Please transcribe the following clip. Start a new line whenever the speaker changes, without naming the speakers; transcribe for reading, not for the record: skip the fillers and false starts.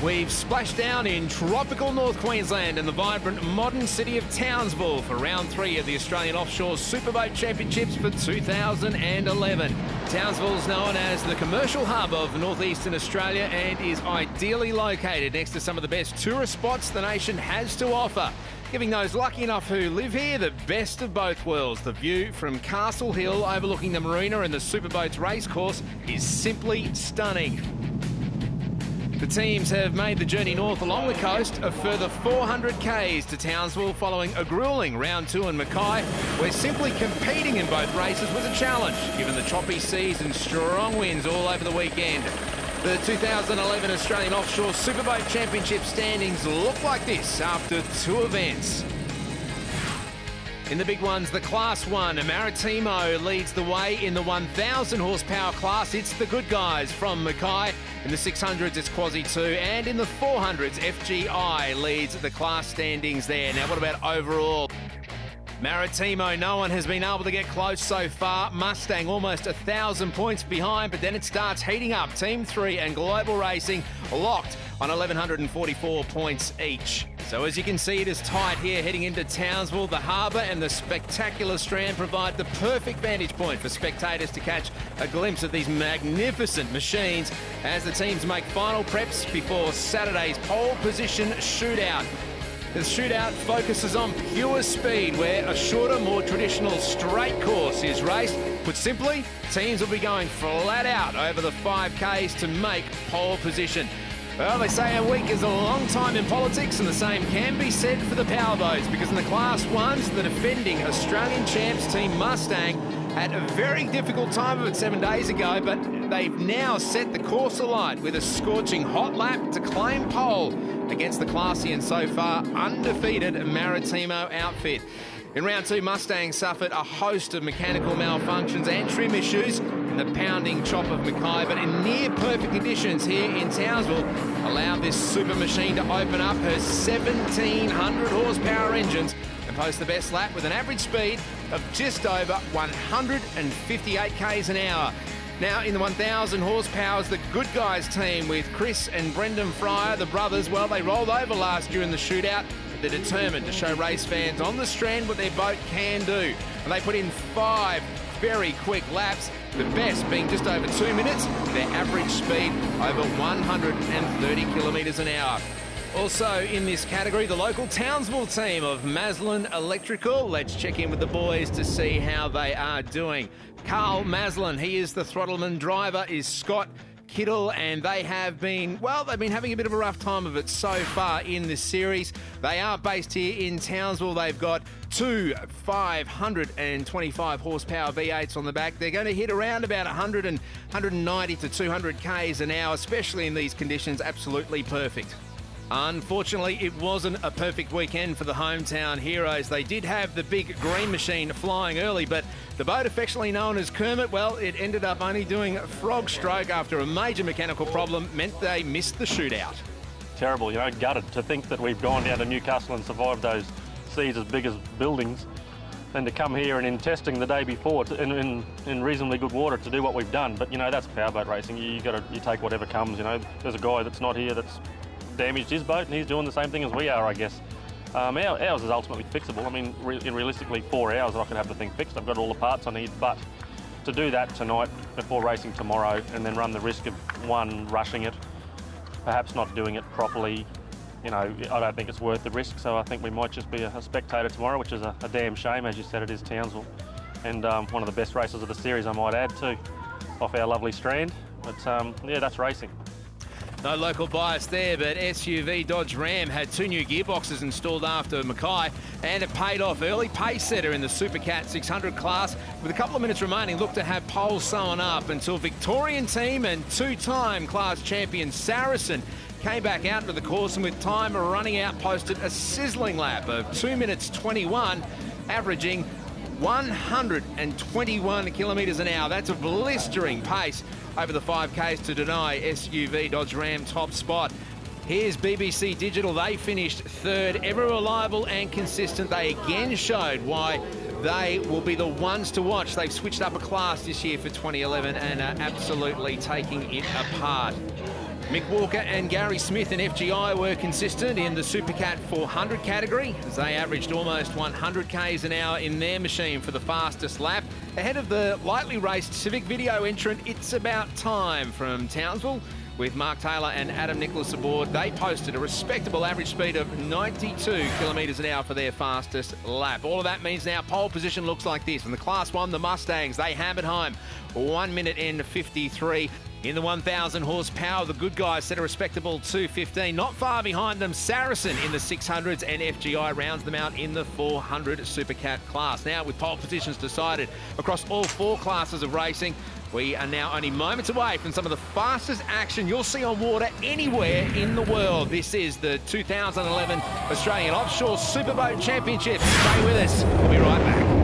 We've splashed down in tropical North Queensland and the vibrant modern city of Townsville for round 3 of the Australian Offshore Superboat Championships for 2011. Townsville is known as the commercial hub of northeastern Australia and is ideally located next to some of the best tourist spots the nation has to offer, giving those lucky enough who live here the best of both worlds. The view from Castle Hill overlooking the marina and the Superboats racecourse is simply stunning. The teams have made the journey north along the coast, a further 400 k's to Townsville following a gruelling round 2 in Mackay, where simply competing in both races was a challenge, given the choppy seas and strong winds all over the weekend. The 2011 Australian Offshore Superboat Championship standings look like this after 2 events. In the big ones, the Class 1, Maritimo leads the way in the 1,000 horsepower class. It's the good guys from Mackay. In the 600s, it's Quasi 2. And in the 400s, FGI leads the class standings there. Now, what about overall? Maritimo, no one has been able to get close so far. Mustang almost 1,000 points behind, but then it starts heating up. Team 3 and Global Racing locked on 1,144 points each. So as you can see, it is tight here heading into Townsville. The harbour and the spectacular strand provide the perfect vantage point for spectators to catch a glimpse of these magnificent machines as the teams make final preps before Saturday's pole position shootout. The shootout focuses on pure speed, where a shorter, more traditional straight course is raced. Put simply, teams will be going flat out over the 5Ks to make pole position. Well, they say a week is a long time in politics, and the same can be said for the powerboats, because in the Class 1s, the defending Australian champs Team Mustang had a very difficult time of it 7 days ago, but they've now set the course alight with a scorching hot lap to claim pole against the classy and so far undefeated Maritimo outfit. In round 2, Mustang suffered a host of mechanical malfunctions and trim issues in the pounding chop of Mackay, but in near-perfect conditions here in Townsville allowed this super machine to open up her 1,700 horsepower engines and post the best lap with an average speed of just over 158 k's an hour. Now, in the 1,000 horsepower, the good guys team with Chris and Brendan Fryer, the brothers. Well, they rolled over last year in the shootout. They're determined to show race fans on the strand what their boat can do. And they put in 5 very quick laps, the best being just over 2 minutes, their average speed over 130 kilometres an hour. Also in this category, the local Townsville team of Maslin Electrical. Let's check in with the boys to see how they are doing. Carl Maslin, he is the throttleman. Driver is Scott Kittle, and they have been, well, they've been having a bit of a rough time of it so far in this series. They are based here in Townsville. They've got 2 525 horsepower V8s on the back. They're going to hit around about 190 to 200 k's an hour, especially in these conditions. Absolutely perfect. Unfortunately, it wasn't a perfect weekend for the hometown heroes. They did have the big green machine flying early, but the boat affectionately known as Kermit, well, it ended up only doing frog stroke after a major mechanical problem meant they missed the shootout.
Terrible, you know, gutted to think that we've gone down to Newcastle and survived those seas as big as buildings, and to come here and in testing the day before in reasonably good water to do what we've done. But, you know, that's powerboat racing. You take whatever comes, you know. There's a guy that's not here that's damaged his boat, and he's doing the same thing as we are, I guess. Ours is ultimately fixable. I mean, in realistically 4 hours I could have the thing fixed. I've got all the parts I need, but to do that tonight before racing tomorrow and then run the risk of, one, rushing it, perhaps not doing it properly, you know, I don't think it's worth the risk. So I think we might just be a spectator tomorrow, which is a damn shame. As you said, it is Townsville, and one of the best races of the series, I might add, too, off our lovely strand. But yeah, that's racing.
No local bias there, but SUV Dodge Ram had 2 new gearboxes installed after Mackay, and it paid off early. Pace setter in the Supercat 600 class, with a couple of minutes remaining, looked to have poles sewn up until Victorian team and 2-time class champion Saracen came back out into the course, and with time running out, posted a sizzling lap of 2 minutes 21, averaging 121 kilometres an hour. That's a blistering pace over the 5Ks to deny SUV Dodge Ram top spot. Here's BBC Digital. They finished 3rd, ever reliable and consistent. They again showed why they will be the ones to watch. They've switched up a class this year for 2011 and are absolutely taking it apart. Mick Walker and Gary Smith in FGI were consistent in the Supercat 400 category as they averaged almost 100 k's an hour in their machine for the fastest lap. Ahead of the lightly raced Civic Video entrant It's About Time from Townsville. With Mark Taylor and Adam Nicholas aboard, they posted a respectable average speed of 92 kilometres an hour for their fastest lap. All of that means now pole position looks like this. In the Class 1, the Mustangs, they hammered home 1 minute and 53. In the 1,000 horsepower, the good guys set a respectable 2:15. Not far behind them, Saracen in the 600s, and FGI rounds them out in the 400 Supercat class. Now, with pole positions decided across all 4 classes of racing, we are now only moments away from some of the fastest action you'll see on water anywhere in the world. This is the 2011 Australian Offshore Superboat Championship. Stay with us. We'll be right back.